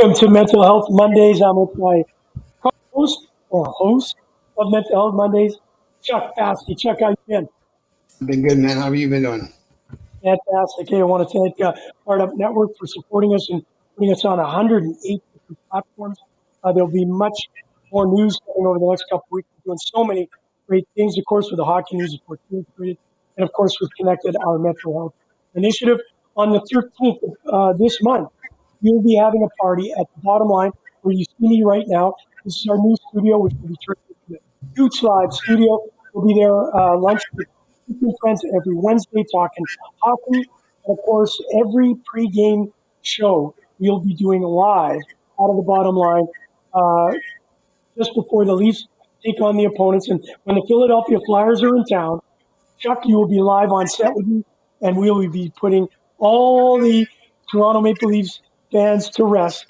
Welcome to Mental Health Mondays. I'm with my co-host or host of Mental Health Mondays, Chuck Bastie. Chuck, how you been? I've been good, man. How have you been doing? Fantastic. Hey, I want to thank Startup Network for supporting us and putting us on 108 different platforms. There'll be much more news coming over the next couple of weeks. We're doing so many great things, of course, with the Hockey News Report, and of course, we've connected our mental health initiative. On the 13th of this month, we'll be having a party at the bottom line where you see me right now. This is our new studio, which will be turned into a huge live studio. We'll be there lunch with friends every Wednesday talking hockey. And of course, every pregame show we'll be doing live out of the bottom line just before the Leafs take on the opponents. And when the Philadelphia Flyers are in town, Chuck, you will be live on set with me, and we will be putting all the Toronto Maple Leafs fans to rest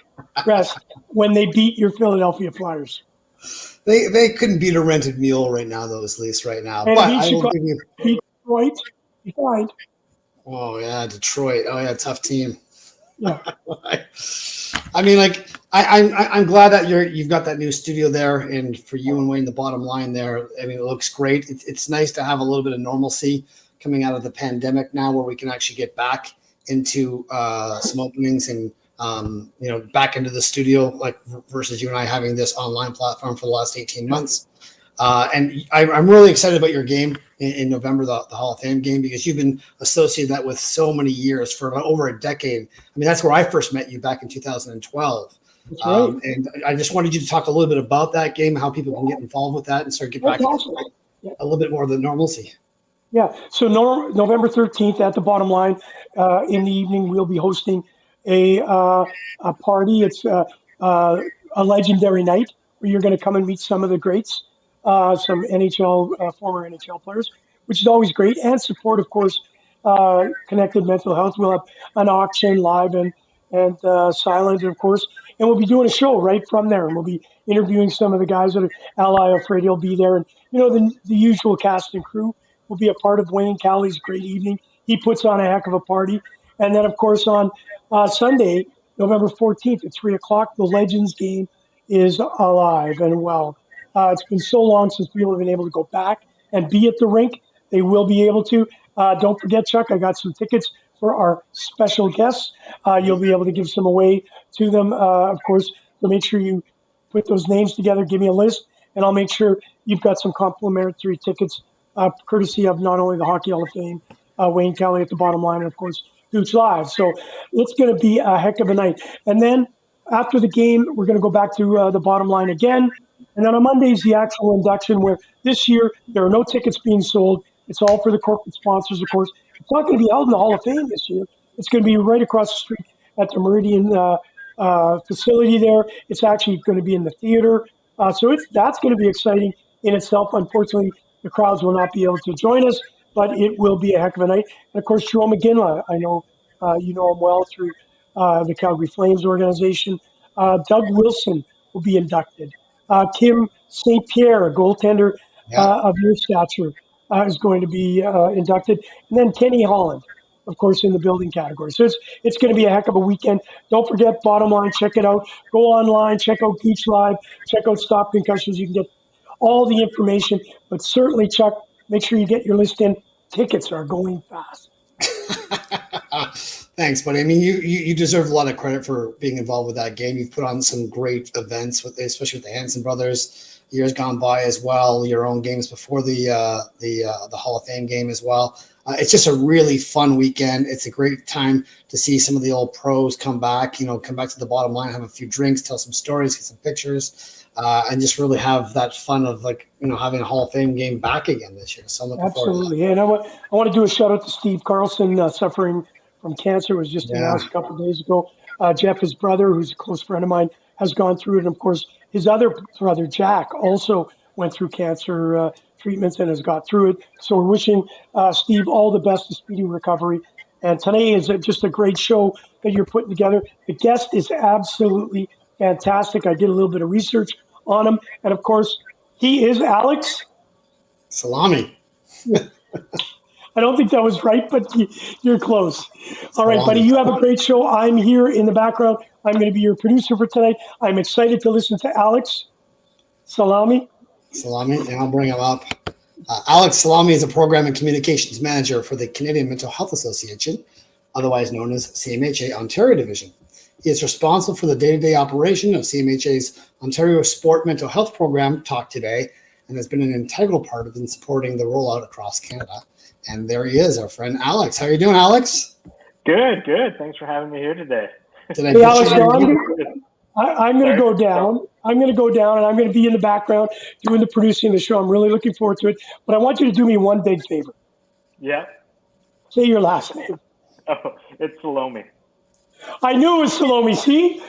when they beat your Philadelphia Flyers. They couldn't beat a rented mule right now, those Leafs right now. And But I will give you. Detroit, you find. Oh yeah, Detroit. Oh yeah, tough team. Yeah. I mean, like I'm glad that you've got that new studio there, and for you and Wayne, the bottom line there. I mean, it looks great. It's nice to have a little bit of normalcy coming out of the pandemic now, where we can actually get back into some openings and back into the studio, like versus you and I having this online platform for the last 18 months. And I'm really excited about your game in November, the Hall of Fame game, because you've been associated that with so many years for over a decade. I mean, that's where I first met you back in 2012. That's right. And I just wanted you to talk a little bit about that game, how people can get involved with that and start get back a little bit more of the normalcy. Yeah. So November 13th at the bottom line in the evening, we'll be hosting a party. It's a legendary night where you're going to come and meet some of the greats, some NHL, former NHL players, which is always great, and support, of course, Connected Mental Health. We'll have an auction live and silent, of course, and we'll be doing a show right from there, and we'll be interviewing some of the guys that are Ally Alfredo will be there, and the usual cast and crew will be a part of Wayne Callie's great evening. He puts on a heck of a party, and then of course on Sunday, November 14th at 3:00, the Legends game is alive and well. It's been so long since people have been able to go back and be at the rink. They will be able to. Don't forget, Chuck, I got some tickets for our special guests. You'll be able to give some away to them, of course. So make sure you put those names together, give me a list, and I'll make sure you've got some complimentary tickets, courtesy of not only the Hockey Hall of Fame, Wayne Kelly at the bottom line, and of course, Gooch Live. So it's going to be a heck of a night. And then after the game, we're going to go back to the bottom line again. And then on Monday is the actual induction, where this year there are no tickets being sold. It's all for the corporate sponsors, of course. It's not going to be held in the Hall of Fame this year. It's going to be right across the street at the Meridian facility there. It's actually going to be in the theater. So that's going to be exciting in itself. Unfortunately, the crowds will not be able to join us, but it will be a heck of a night. And of course, Jerome McGinley, I know you know him well through the Calgary Flames organization. Doug Wilson will be inducted. Kim St. Pierre, a goaltender of your stature, is going to be inducted. And then Kenny Holland, of course, in the building category. So it's going to be a heck of a weekend. Don't forget, bottom line, check it out. Go online, check out Beach Live, check out Stop Concussions. You can get all the information. But certainly, Chuck, make sure you get your list in. Tickets are going fast. Thanks, buddy. I mean, you deserve a lot of credit for being involved with that game. You've put on some great events, especially with the Hanson brothers, years gone by as well. Your own games before the Hall of Fame game as well. It's just a really fun weekend. It's a great time to see some of the old pros come back. Come back to the bottom line, have a few drinks, tell some stories, get some pictures, and just really have that fun of having a Hall of Fame game back again this year. So I'm looking forward to that. Absolutely. And I want to do a shout out to Steve Carlson, suffering from cancer. Was just announced a couple of days ago. Jeff, his brother, who's a close friend of mine, has gone through it. And of course, his other brother, Jack, also went through cancer treatments and has got through it. So we're wishing Steve all the best, a speedy recovery. And today is just a great show that you're putting together. The guest is absolutely fantastic. I did a little bit of research on him. And of course, he is Alex Salomie. I don't think that was right, but you're close. All right, buddy, you have a great show. I'm here in the background I'm going to be your producer for tonight. I'm excited to listen to Alex Salomie. Salomie, and I'll bring him up. Alex Salomie is a program and communications manager for the Canadian Mental Health Association, otherwise known as CMHA Ontario Division. He is responsible for the day-to-day operation of CMHA's Ontario Sport Mental Health Program, Talk Today, and has been an integral part of in supporting the rollout across Canada. And there he is, our friend Alex. How are you doing, Alex? Good. Thanks for having me here today. Hey, Alex, I'm going to go down. I'm going to go down, and I'm going to be in the background doing the producing of the show. I'm really looking forward to it. But I want you to do me one big favor. Yeah. Say your last name. Oh, it's Salomie. I knew it was Salomie. See?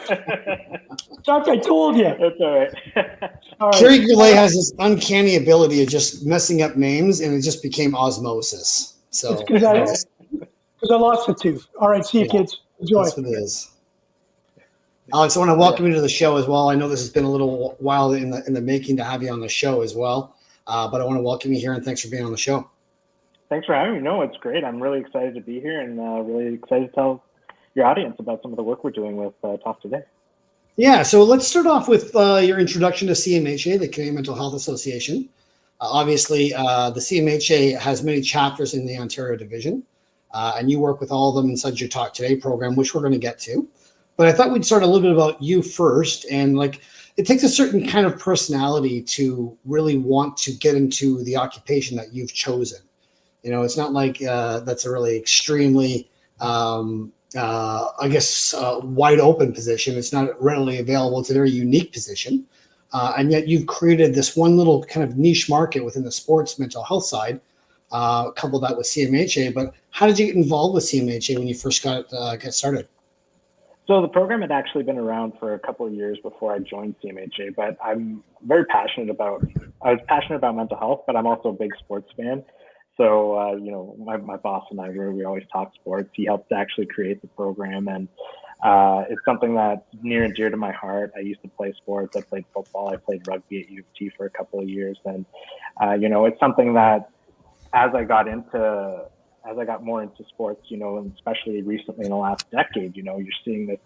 Chuck, I told you. That's all right. All right. Kerry Goulet has this uncanny ability of just messing up names, and it just became osmosis. So It's because I lost a tooth. All right, see you, kids. Enjoy. That's what it is. Alex, I want to welcome you to the show as well. I know this has been a little while in the making to have you on the show as well, but I want to welcome you here and thanks for being on the show. Thanks for having me. No, it's great. I'm really excited to be here and really excited to tell your audience about some of the work we're doing with Talk Today. Yeah, so let's start off with your introduction to CMHA, the Canadian Mental Health Association. Obviously, the CMHA has many chapters in the Ontario division, and you work with all of them inside your Talk Today program, which we're going to get to. But I thought we'd start a little bit about you first. And like, it takes a certain kind of personality to really want to get into the occupation that you've chosen. You know, it's not like that's a really extremely, wide open position. It's not readily available. It's a very unique position. And yet you've created this one little kind of niche market within the sports mental health side, coupled that with CMHA. But how did you get involved with CMHA when you first got started? So the program had actually been around for a couple of years before I joined CMHA, but I was passionate about mental health, but I'm also a big sports fan. So, my boss and I, we always talk sports. He helped actually create the program, and it's something that's near and dear to my heart. I used to play sports. I played football. I played rugby at U of T for a couple of years. And, it's something that as I got more into sports, and especially recently in the last decade, you're seeing this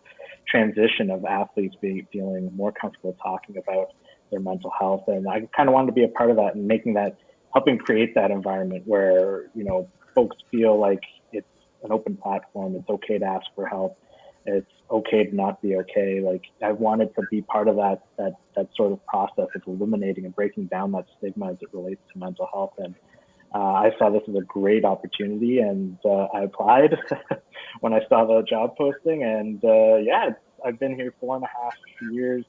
transition of athletes feeling more comfortable talking about their mental health. And I kind of wanted to be a part of that and helping create that environment where, folks feel like it's an open platform. It's okay to ask for help. It's okay to not be okay. Like, I wanted to be part of that sort of process of eliminating and breaking down that stigma as it relates to mental health. And I saw this as a great opportunity, and I applied when I saw the job posting. And I've been here 4.5 years,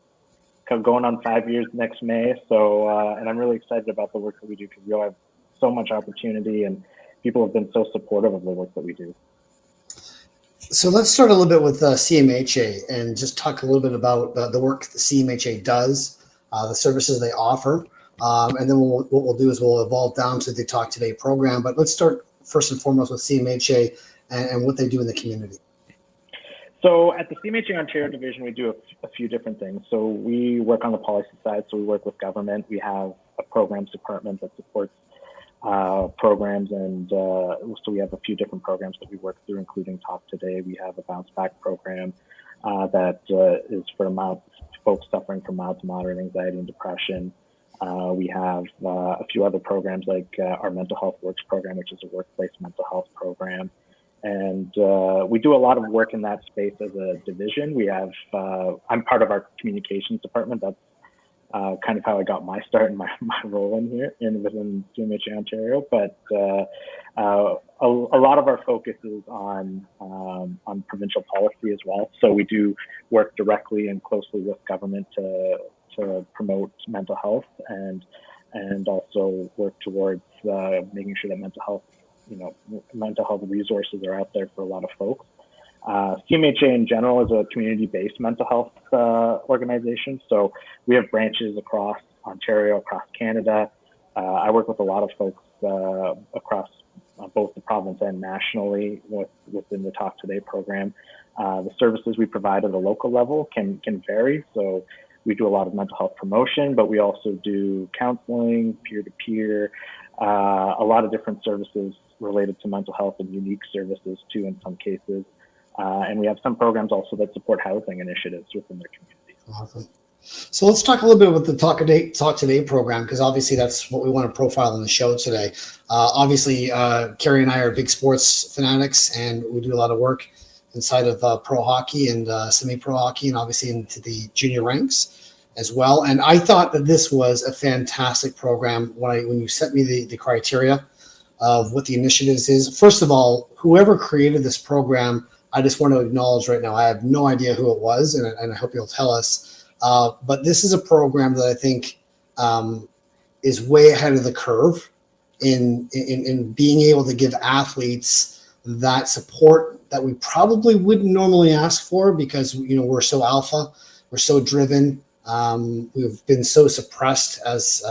going on 5 years next May. So, and I'm really excited about the work that we do because we have so much opportunity, and people have been so supportive of the work that we do. So let's start a little bit with CMHA and just talk a little bit about the work the CMHA does, the services they offer. And then what we'll do is we'll evolve down to the Talk Today program. But let's start first and foremost with CMHA and what they do in the community. So at the CMHA Ontario division, we do a few different things. So we work on the policy side. So we work with government. We have a programs department that supports programs. And so we have a few different programs that we work through, including Talk Today. We have a bounce back program that is for folks suffering from mild to moderate anxiety and depression. We have a few other programs like our Mental Health Works program, which is a workplace mental health program. And we do a lot of work in that space as a division. We have, I'm part of our communications department. That's kind of how I got my start in my role in here within CMHA Ontario. But a lot of our focus is on provincial policy as well. So we do work directly and closely with government to promote mental health and also work towards making sure that mental health resources are out there for a lot of folks. CMHA in general is a community-based mental health organization. So we have branches across Ontario, across Canada. I work with a lot of folks across both the province and nationally within the Talk Today program. The services we provide at a local level can vary. So we do a lot of mental health promotion, but we also do counseling, peer-to-peer, a lot of different services related to mental health and unique services too in some cases. And we have some programs also that support housing initiatives within their communities. Awesome. So let's talk a little bit about the Talk Today program, because obviously that's what we want to profile on the show today. Obviously, Carrie and I are big sports fanatics, and we do a lot of work inside of pro hockey and semi-pro hockey, and obviously into the junior ranks as well. And I thought that this was a fantastic program when you sent me the criteria of what the initiatives is. First of all, whoever created this program, I just want to acknowledge right now, I have no idea who it was, and I hope you'll tell us. But this is a program that I think is way ahead of the curve in being able to give athletes that support that we probably wouldn't normally ask for, because we're so alpha, we're so driven, we've been so suppressed as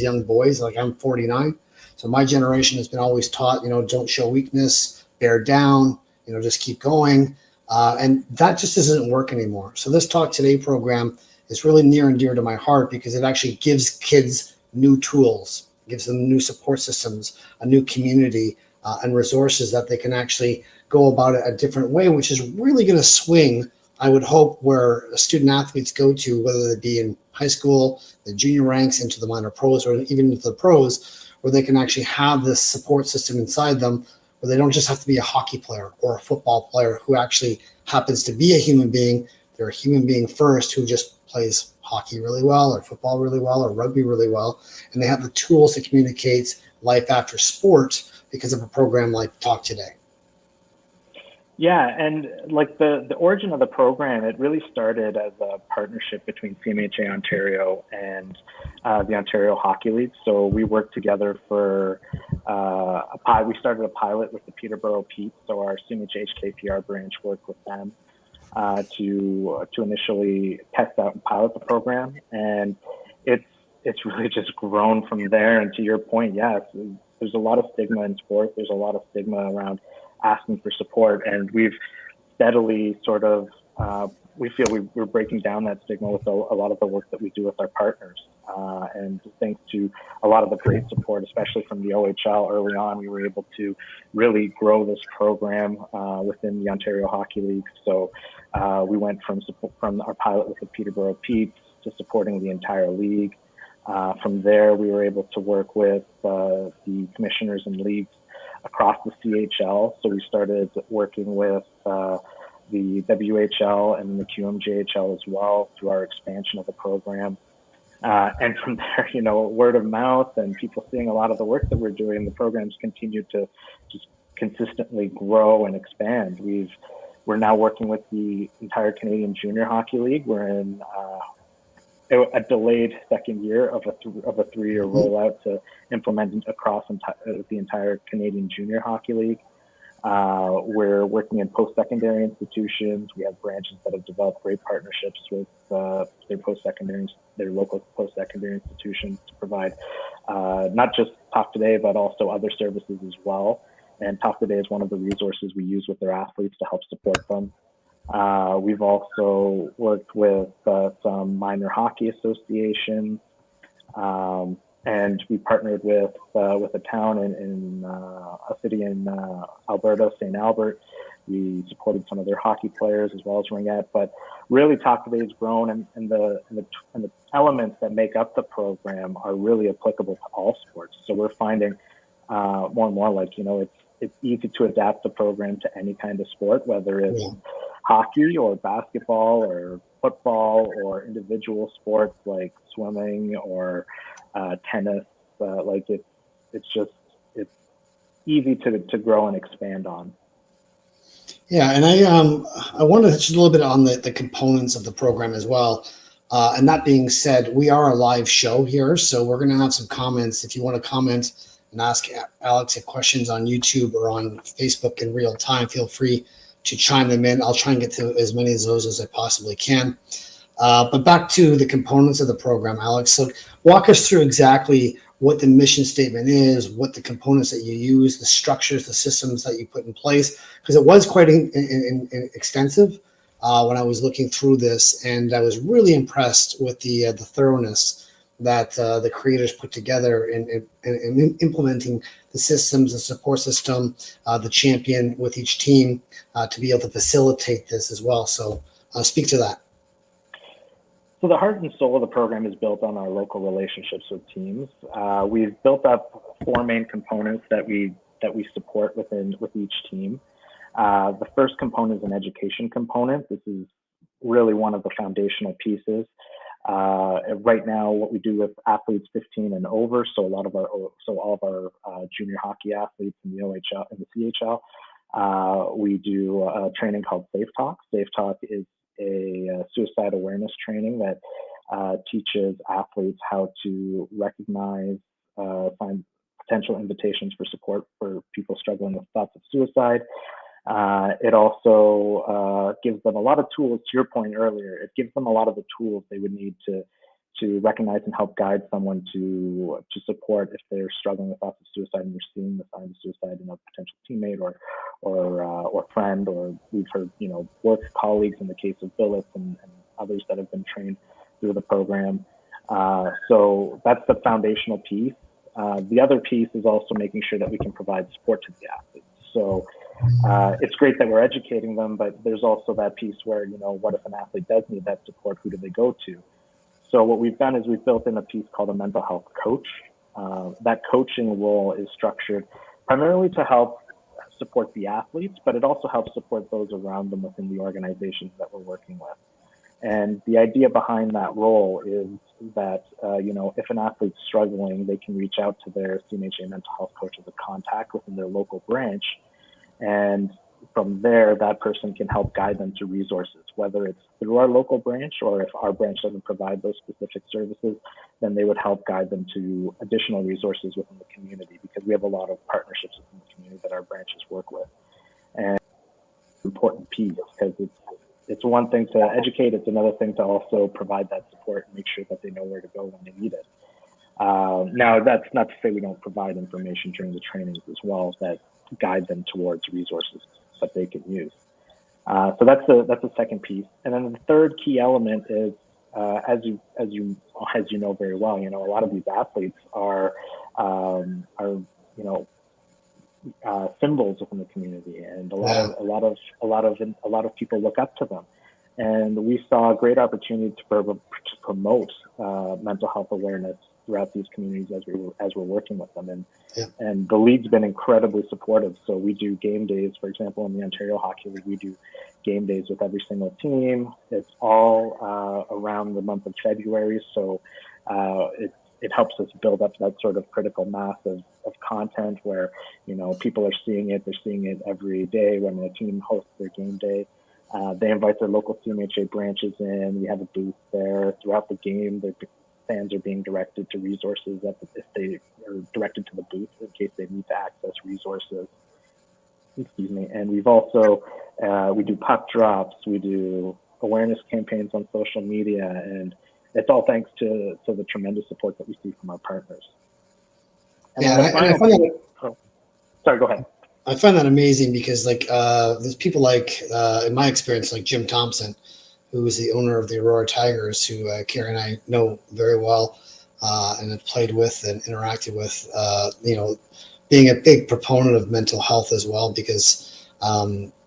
young boys. Like, I'm 49, so my generation has been always taught, don't show weakness, bear down, just keep going. And that just doesn't work anymore. So this Talk Today program is really near and dear to my heart, because it actually gives kids new tools, gives them new support systems, a new community, and resources that they can actually go about it a different way, which is really going to swing, I would hope, where student athletes go to, whether it be in high school, the junior ranks, into the minor pros, or even into the pros, where they can actually have this support system inside them, where they don't just have to be a hockey player or a football player who actually happens to be a human being. They're a human being first who just plays hockey really well, or football really well, or rugby really well. And they have the tools to communicate life after sport because of a program like Talk Today. Yeah, and like the origin of the program, it really started as a partnership between CMHA Ontario and the Ontario Hockey League. So we worked together for we started a pilot with the Peterborough Petes. So our CMHA KPR branch worked with them to initially test out and pilot the program, and it's really just grown from there. And to your point, yes, there's a lot of stigma in sport. There's a lot of stigma around asking for support, and we've steadily sort of we feel we're breaking down that stigma with a lot of the work that we do with our partners, and thanks to a lot of the great support, especially from the OHL early on, we were able to really grow this program within the Ontario Hockey League. So we went from our pilot with the Peterborough Petes to supporting the entire league. From there, we were able to work with the commissioners and leagues across the CHL. So we started working with the WHL and the QMJHL as well through our expansion of the program. And from there, word of mouth and people seeing a lot of the work that we're doing, the programs continue to just consistently grow and expand. We're now working with the entire Canadian Junior Hockey League. We're in a delayed second year of a 3-year rollout to implement across the entire Canadian Junior Hockey League. We're working in post-secondary institutions. We have branches that have developed great partnerships with their local post-secondary institutions to provide not just Talk Today, but also other services as well. And Talk Today is one of the resources we use with their athletes to help support them. We've also worked with some minor hockey associations, and we partnered with a town in a city in Alberta, St. Albert. We supported some of their hockey players as well as Ringette. But really, Talk Today has grown, and the elements that make up the program are really applicable to all sports. So we're finding more and more it's easy to adapt the program to any kind of sport, whether it's hockey or basketball or football or individual sports like swimming or tennis. It's easy to grow and expand on. Yeah, and I wanted to touch a little bit on the components of the program as well. And that being said, we are a live show here, so we're going to have some comments. If you want to comment and ask Alex questions on YouTube or on Facebook in real time, feel free to chime them in. I'll try and get to as many of those as I possibly can. But back to the components of the program, Alex. So walk us through exactly what the mission statement is, what the components that you use, the structures, the systems that you put in place, because it was quite extensive when I was looking through this, and I was really impressed with the thoroughness that the creators put together in implementing the systems, the support system, the champion with each team to be able to facilitate this as well. So speak to that. So the heart and soul of the program is built on our local relationships with teams. We've built up 4 main components that we support with each team. The first component is an education component. This is really one of the foundational pieces. Right now, what we do with athletes 15 and over, so all of our junior hockey athletes in the OHL and the CHL, we do a training called Safe Talk. Safe Talk is a suicide awareness training that teaches athletes how to recognize, find potential invitations for support for people struggling with thoughts of suicide. It also gives them a lot of tools. To your point earlier, it gives them a lot of the tools they would need to recognize and help guide someone to support if they're struggling with thoughts of suicide and you're seeing the signs of suicide in a potential teammate or friend, or we've heard work colleagues in the case of billets and others that have been trained through the program. So that's the foundational piece. The other piece is also making sure that we can provide support to the athletes. So it's great that we're educating them, but there's also that piece where, what if an athlete does need that support? Who do they go to? So what we've done is we've built in a piece called a mental health coach. That coaching role is structured primarily to help support the athletes, but it also helps support those around them within the organizations that we're working with. And the idea behind that role is that, if an athlete's struggling, they can reach out to their CMHA mental health coach as a contact within their local branch. And from there, that person can help guide them to resources, whether it's through our local branch or if our branch doesn't provide those specific services, then they would help guide them to additional resources within the community, because we have a lot of partnerships within the community that our branches work with. And it's an important piece, because it's one thing to educate, it's another thing to also provide that support and make sure that they know where to go when they need it. Now, that's not to say we don't provide information during the trainings as well that guide them towards resources that they can use. So that's the second piece. And then the third key element is, as you know very well, a lot of these athletes are symbols within the community, and a lot of people look up to them. And we saw a great opportunity to promote mental health awareness throughout these communities as we're working with them. And the league's been incredibly supportive. So we do game days, for example, in the Ontario Hockey League, we do game days with every single team. It's all around the month of February. So it helps us build up that sort of critical mass of content where, people are seeing it. They're seeing it every day when a team hosts their game day. They invite their local CMHA branches in. We have a booth there throughout the game. The fans are being directed to resources if they are directed to the booth in case they need to access resources. Excuse me. And we've also, we do puck drops. We do awareness campaigns on social media, and it's all thanks to the tremendous support that we see from our partners. Sorry, go ahead. I find that amazing because, there's people in my experience, like Jim Thompson, who is the owner of the Aurora Tigers, who Carrie and I know very well and have played with and interacted with, being a big proponent of mental health as well, because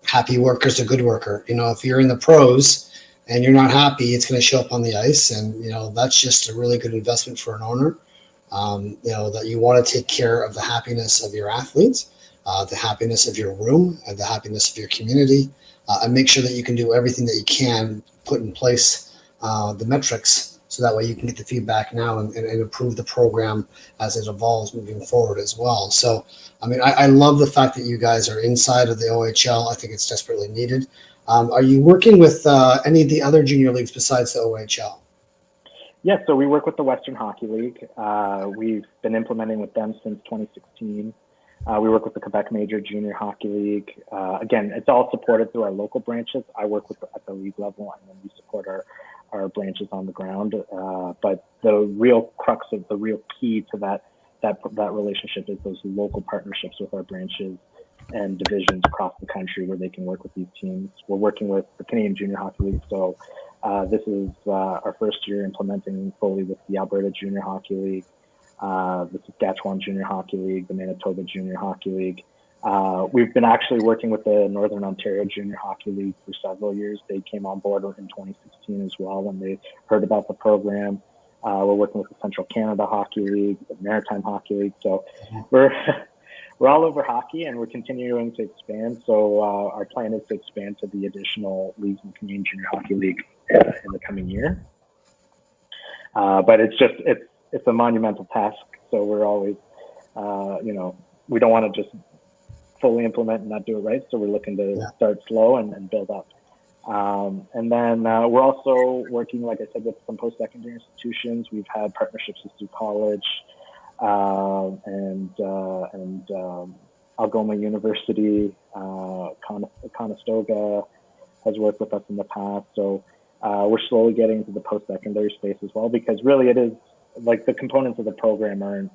happy worker's a good worker. If you're in the pros and you're not happy, it's going to show up on the ice. And, that's just a really good investment for an owner, that you want to take care of the happiness of your athletes, the happiness of your room, and the happiness of your community, and make sure that you can do everything that you can, put in place the metrics, so that way you can get the feedback now and improve the program as it evolves moving forward as well. So, I love the fact that you guys are inside of the OHL. I think it's desperately needed. Are you working with any of the other junior leagues besides the OHL? Yeah, so we work with the Western Hockey League. We've been implementing with them since 2016. We work with the Quebec Major Junior Hockey League. Again, it's all supported through our local branches. I work at the league level, and then we support our branches on the ground. But the real crux of the real key to that relationship is those local partnerships with our branches and divisions across the country where they can work with these teams. We're working with the Canadian Junior Hockey League, so This is our first year implementing fully with the Alberta Junior Hockey League, the Saskatchewan Junior Hockey League, the Manitoba Junior Hockey League. We've been actually working with the Northern Ontario Junior Hockey League for several years. They came on board in 2016 as well when they heard about the program. We're working with the Central Canada Hockey League, the Maritime Hockey League. So we're all over hockey, and we're continuing to expand. So our plan is to expand to the additional leagues in the Canadian Junior Hockey League in the coming year. But it's a monumental task. So we're always, we don't want to just fully implement and not do it right. So we're looking to start slow and build up. And then we're also working, like I said, with some post-secondary institutions. We've had partnerships with Sioux College and Algoma University. Conestoga has worked with us in the past. So we're slowly getting into the post-secondary space as well, because really it is like the components of the program aren't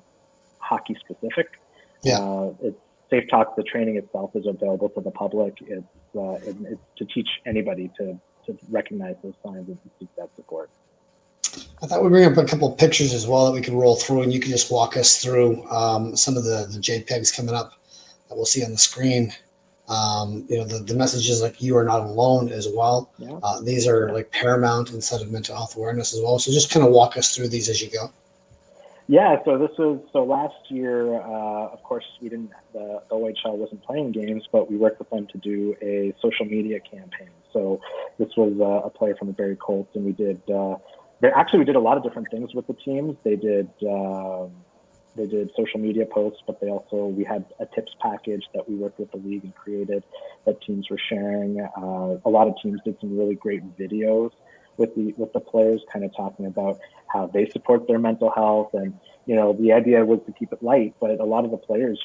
hockey specific. It's Safe Talk. The training itself is available to the public. It's to teach anybody to recognize those signs and to seek that support. I thought we'd bring up a couple of pictures as well that we could roll through, and you can just walk us through some of the JPEGs coming up that we'll see on the screen. The messages like you are not alone as well. These are like paramount inside of mental health awareness as well. So just kind of walk us through these as you go. Yeah, so last year, of course, the OHL wasn't playing games, but we worked with them to do a social media campaign. So this was a player from the Barrie Colts, and we did a lot of different things with the teams. They did social media posts, but we had a tips package that we worked with the league and created that teams were sharing. A lot of teams did some really great videos with the players, kind of talking about how they support their mental health. And, the idea was to keep it light, but a lot of the players,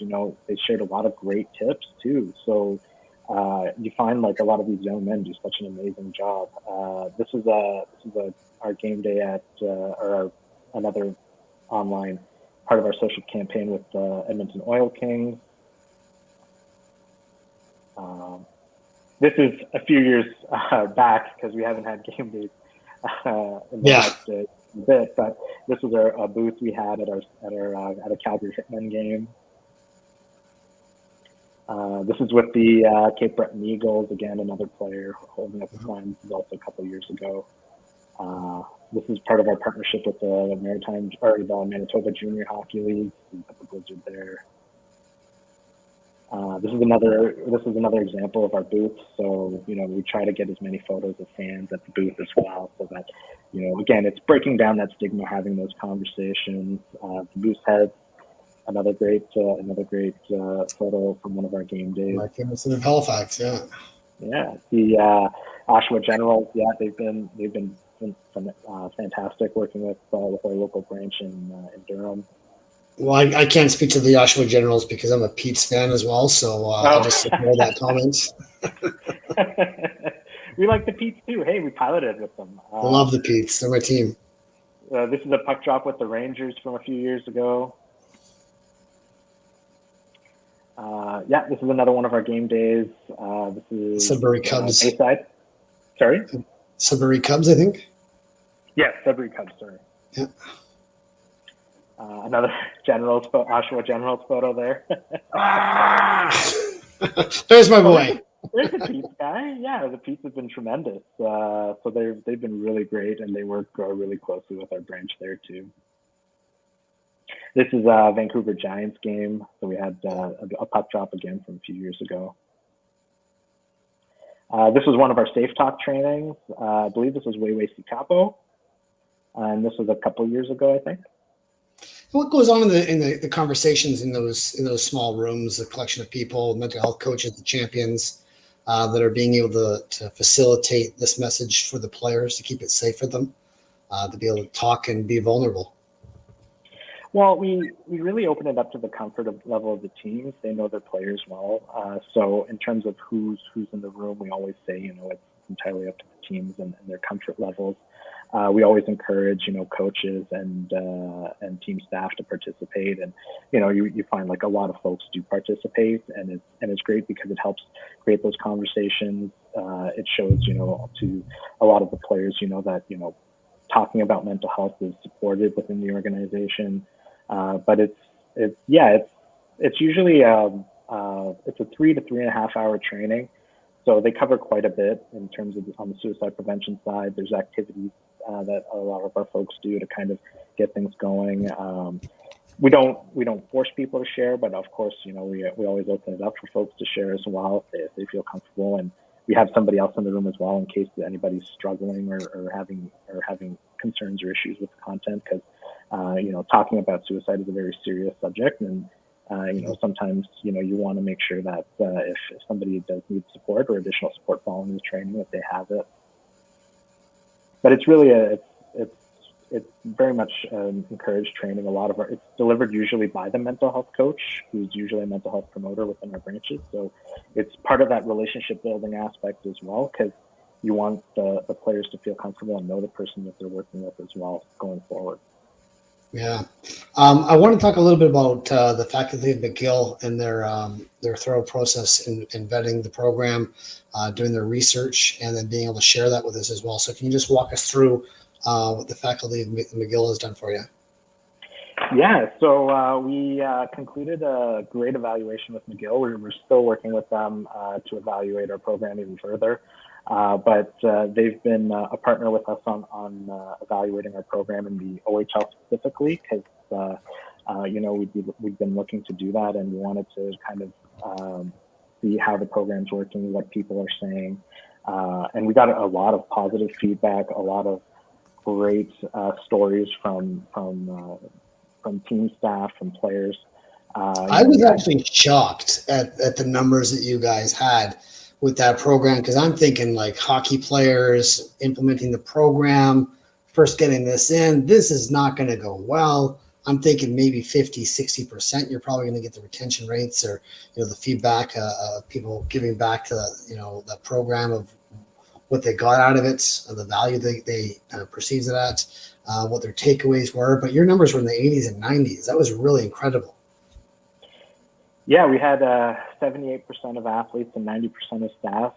they shared a lot of great tips too. So you find like a lot of these young men do such an amazing job. This is our game day at another online part of our social campaign with Edmonton Oil Kings. This is a few years back because we haven't had game days in the last bit, but this was a booth we had at a Calgary Hitmen game. This is with the Cape Breton Eagles, again, another player holding up the sign. This is also a couple of years ago. This is part of our partnership with the the Manitoba Junior Hockey League. We put the Blizzard there. This is another example of our booth. So, we try to get as many photos of fans at the booth as well, so that, again, it's breaking down that stigma, having those conversations. The booth has another great photo from one of our game days. My famous in Halifax, yeah. Yeah, the Oshawa Generals, they've been fantastic working with our local branch in Durham. Well, I can't speak to the Oshawa Generals because I'm a Pete's fan as well, so I'll just ignore that comment. We like the Petes too. Hey, we piloted with them. I love the Petes. They're my team. This is a puck drop with the Rangers from a few years ago. This is another one of our game days. This is Sudbury Cubs. Bayside. Sorry? Sudbury Cubs, I think. Yeah, Sudbury Cubs, sorry. Yeah. Another Oshawa Generals photo there. There's my boy. There's the Pete's guy. Yeah, the Pete's have been tremendous. So they've been really great, and they work really closely with our branch there too. This is a Vancouver Giants game. So we had a puck drop again from a few years ago. This was one of our Safe Talk trainings. I believe this was Weiwei Sikapo. And this was a couple years ago, I think. What goes on in the conversations in those small rooms, the collection of people, mental health coaches, the champions that are being able to facilitate this message for the players to keep it safe for them, to be able to talk and be vulnerable? Well, we really open it up to the comfort level of the teams. They know their players well. So in terms of who's in the room, we always say, it's entirely up to the teams and their comfort levels. we always encourage, coaches and team staff to participate. And, you find like a lot of folks do participate, and it's great because it helps create those conversations. It shows, to a lot of the players, that, talking about mental health is supported within the organization. But it's usually, it's a 3 to 3.5 hour training. So they cover quite a bit in terms of on the suicide prevention side. There's activities that a lot of our folks do to kind of get things going. We don't force people to share, but of course, we always open it up for folks to share as well if they feel comfortable. And we have somebody else in the room as well in case anybody's struggling or having concerns or issues with the content, because talking about suicide is a very serious subject, and sometimes you want to make sure that if somebody does need support or additional support following the training, that they have it. But it's really it's very much encouraged training. A lot of it's delivered usually by the mental health coach, who's usually a mental health promoter within our branches. So it's part of that relationship building aspect as well, because you want the players to feel comfortable and know the person that they're working with as well going forward. Yeah. I want to talk a little bit about the faculty of McGill and their thorough process in vetting the program, doing their research, and then being able to share that with us as well. So can you just walk us through what the faculty of McGill has done for you? Yeah, so we concluded a great evaluation with McGill. We're still working with them to evaluate our program even further. But they've been a partner with us on evaluating our program in the OHL specifically, because we've been looking to do that, and we wanted to kind of see how the program's working, what people are saying, and we got a lot of positive feedback, a lot of great stories from team staff, from players. I was actually shocked at the numbers that you guys had with that program, because I'm thinking like hockey players implementing the program, first getting this in, this is not going to go well. I'm thinking maybe 50-60% you're probably going to get the retention rates, or the feedback of people giving back to the program of what they got out of it, the value they perceived it at, what their takeaways were. But your numbers were in the 80s and 90s. That was really incredible. Yeah, we had 78% of athletes and 90% of staff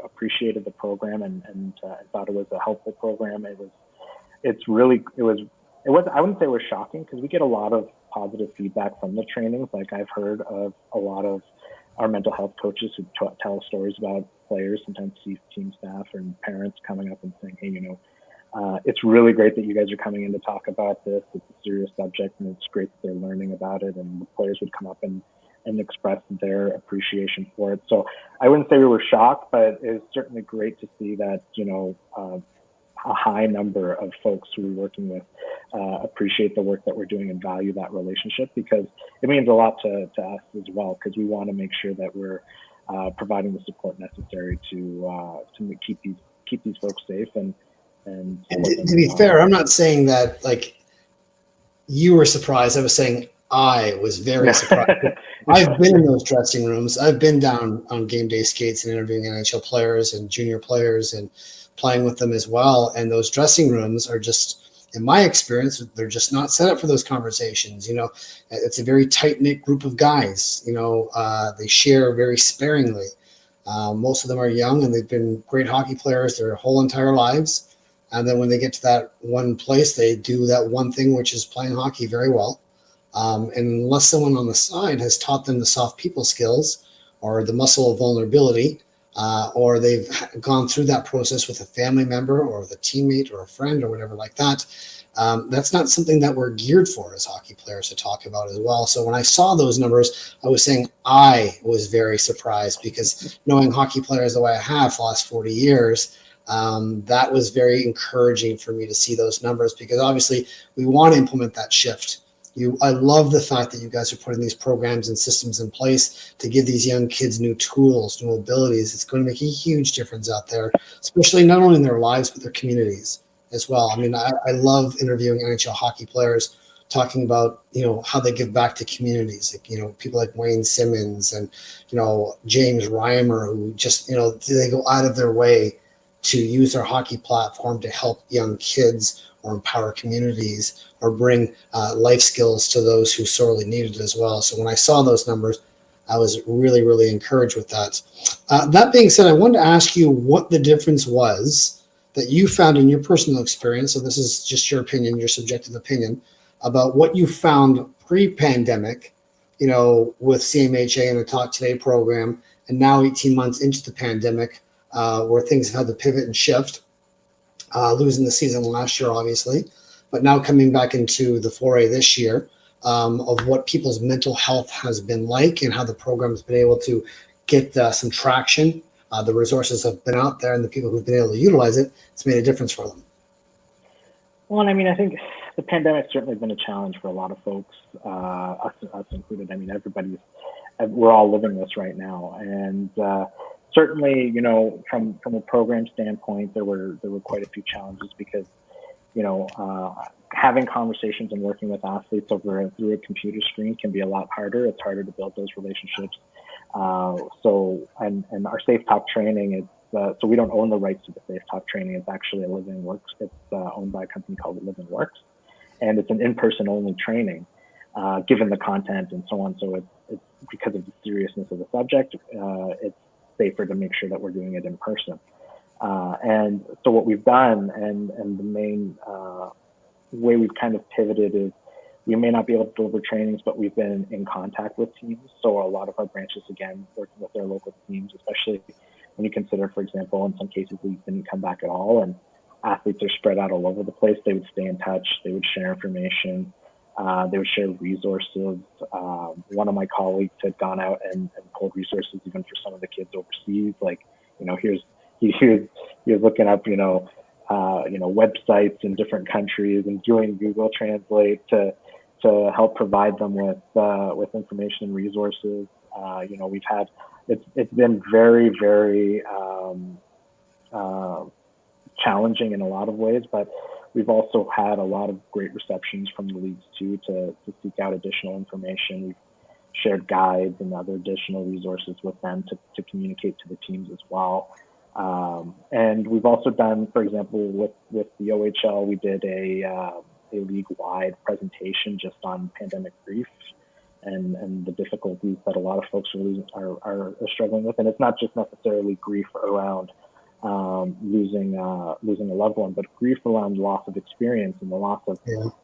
appreciated the program and thought it was a helpful program. I wouldn't say it was shocking, because we get a lot of positive feedback from the trainings. Like, I've heard of a lot of our mental health coaches who tell stories about players, sometimes team staff and parents coming up and saying, hey, it's really great that you guys are coming in to talk about this. It's a serious subject, and it's great that they're learning about it. And the players would come up and express their appreciation for it. So I wouldn't say we were shocked, but it's certainly great to see that, a high number of folks who we're working with appreciate the work that we're doing and value that relationship, because it means a lot to us as well, because we want to make sure that we're providing the support necessary to keep these folks safe. And to be fair, I'm not saying that like you were surprised. I was saying I was very surprised. I've been in those dressing rooms. I've been down on game day skates and interviewing NHL players and junior players and playing with them as well. And those dressing rooms are just, in my experience, they're just not set up for those conversations. It's a very tight-knit group of guys. They share very sparingly. Most of them are young, and they've been great hockey players their whole entire lives. And then when they get to that one place, they do that one thing, which is playing hockey very well. And unless someone on the side has taught them the soft people skills or the muscle of vulnerability, or they've gone through that process with a family member or with a teammate or a friend or whatever like that, that's not something that we're geared for as hockey players to talk about as well. So when I saw those numbers, I was saying I was very surprised, because knowing hockey players the way I have for the last 40 years, that was very encouraging for me to see those numbers, because obviously we want to implement that shift. I love the fact that you guys are putting these programs and systems in place to give these young kids new tools, new abilities. It's going to make a huge difference out there, especially not only in their lives, but their communities as well. I mean, I love interviewing NHL hockey players, talking about, how they give back to communities, like, people like Wayne Simmons and, James Reimer, who just, they go out of their way to use their hockey platform to help young kids or empower communities or bring life skills to those who sorely need it as well. So when I saw those numbers, I was really, really encouraged with that. That being said, I wanted to ask you what the difference was that you found in your personal experience. So this is just your opinion, your subjective opinion, about what you found pre-pandemic, with CMHA and the Talk Today program, and now 18 months into the pandemic, where things have had to pivot and shift, losing the season last year, obviously, but now coming back into the foray this year, of what people's mental health has been like and how the program has been able to get some traction. The resources have been out there, and the people who've been able to utilize it, it's made a difference for them. Well, I mean, I think the pandemic's certainly been a challenge for a lot of folks, us included. I mean, we're all living this right now. And certainly, from a program standpoint, there were quite a few challenges because, having conversations and working with athletes through a computer screen can be a lot harder. It's harder to build those relationships. And our Safe Talk training, so we don't own the rights to the Safe Talk training. It's actually a Living Works. It's owned by a company called Living Works, and it's an in-person only training, given the content and so on. So it's because of the seriousness of the subject, it's safer to make sure that we're doing it in person. And so what we've done, and the main way we've kind of pivoted is, we may not be able to deliver trainings, but we've been in contact with teams. So a lot of our branches, again, working with their local teams, especially when you consider, for example, in some cases we didn't come back at all, and athletes are spread out all over the place. They would stay in touch. They would share information. They would share resources. One of my colleagues had gone out and pulled resources even for some of the kids overseas. Like, he was looking up, websites in different countries and doing Google Translate to help provide them with information and resources. It's been very, very challenging in a lot of ways, but we've also had a lot of great receptions from the leagues too to seek out additional information. We've shared guides and other additional resources with them to communicate to the teams as well. And we've also done, for example, with the OHL, we did a league-wide presentation just on pandemic grief and the difficulties that a lot of folks are struggling with. And it's not just necessarily grief around losing a loved one, but grief around loss of experience and the loss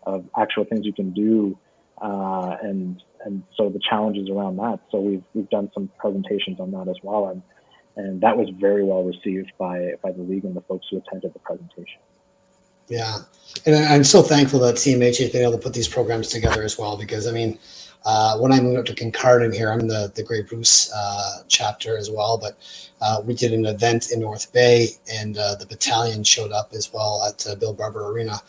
of actual things you can do, and so the challenges around that. So we've done some presentations on that as well, and that was very well received by the league and the folks who attended the presentation. Yeah, and I'm so thankful that CMHA has been able to put these programs together as well, because when I moved up to Kincardine here, I'm the Grey Bruce chapter as well, but we did an event in North Bay, and the battalion showed up as well at Bill Barber Arena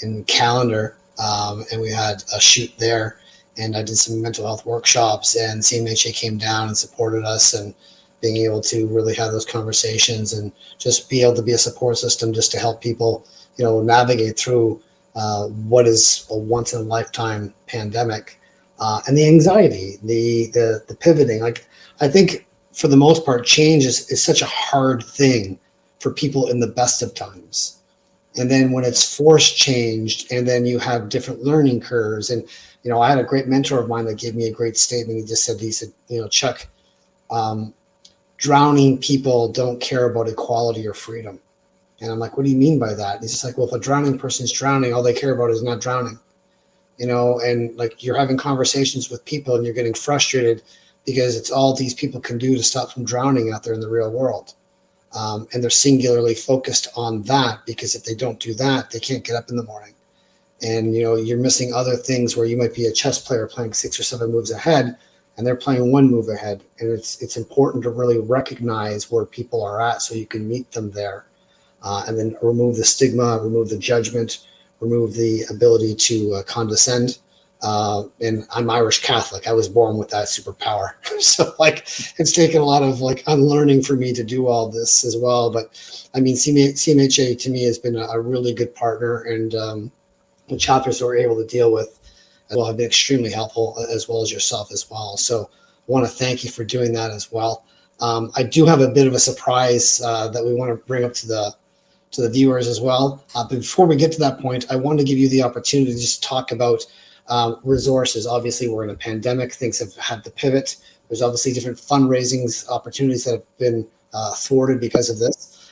in Callender, and we had a shoot there, and I did some mental health workshops, and CMHA came down and supported us, and being able to really have those conversations and just be able to be a support system just to help people, navigate through what is a once in a lifetime pandemic, and the anxiety, the pivoting. Like, I think for the most part, change is such a hard thing for people in the best of times. And then when it's forced changed, and then you have different learning curves. And, I had a great mentor of mine that gave me a great statement. He said, Chuck, drowning people don't care about equality or freedom. And I'm like, what do you mean by that? And he's just like, well, if a drowning person's drowning, all they care about is not drowning. And like, you're having conversations with people and you're getting frustrated because it's all these people can do to stop from drowning out there in the real world. And they're singularly focused on that, because if they don't do that, they can't get up in the morning. And, you're missing other things where you might be a chess player playing 6 or 7 moves ahead, and they're playing 1 move ahead. And it's important to really recognize where people are at so you can meet them there, and then remove the stigma, remove the judgment, remove the ability to condescend. And I'm Irish Catholic. I was born with that superpower. So it's taken a lot of unlearning for me to do all this as well. But I mean, CMHA to me has been a really good partner, and the chapters that we're able to deal with as well have been extremely helpful, as well as yourself as well. So I want to thank you for doing that as well. I do have a bit of a surprise that we want to bring up to to the viewers as well. But before we get to that point, I want to give you the opportunity to just talk about resources. Obviously, we're in a pandemic. Things have had to pivot. There's obviously different fundraising opportunities that have been thwarted because of this.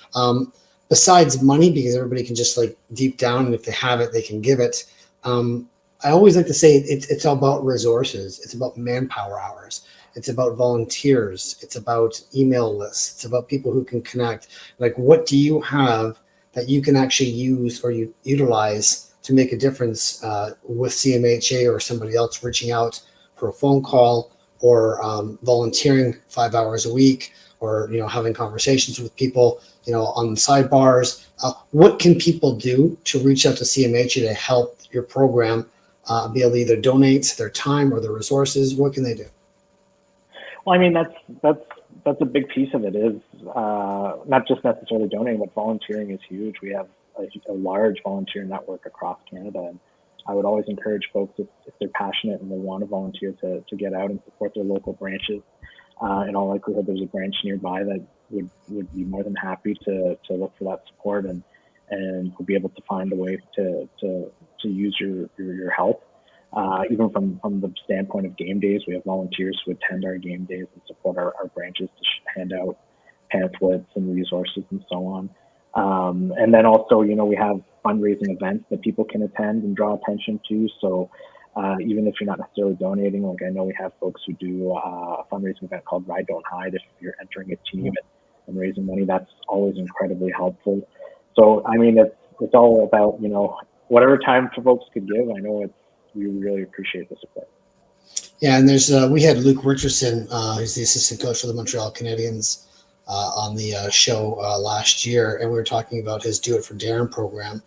Besides money, because everybody can just like deep down, and if they have it, they can give it. I always like to say it's all about resources. It's about manpower hours. It's about volunteers. It's about email lists. It's about people who can connect. Like, what do you have that you can actually use or you utilize to make a difference with CMHA or somebody else reaching out for a phone call or volunteering 5 hours a week, or having conversations with people on sidebars? What can people do to reach out to CMHA to help your program be able to either donate their time or their resources? What can they do? Well, I mean, that's a big piece of it, is not just necessarily donating, but volunteering is huge. We have a large volunteer network across Canada, and I would always encourage folks, if they're passionate and they want to volunteer, to get out and support their local branches. In all likelihood, there's a branch nearby that would be more than happy to look for that support, and will be able to find a way to use your help. Even from the standpoint of game days, we have volunteers who attend our game days and support our branches to hand out pamphlets and resources and so on. And then also, we have fundraising events that people can attend and draw attention to. So even if you're not necessarily donating, like I know we have folks who do a fundraising event called Ride Don't Hide. If you're entering a team and raising money, that's always incredibly helpful. So, I mean, it's all about, whatever time folks could give. I know we really appreciate the support. Yeah, and there's we had Luke Richardson, who's the assistant coach for the Montreal Canadiens, on the show last year, and we were talking about his Do It for Darren program.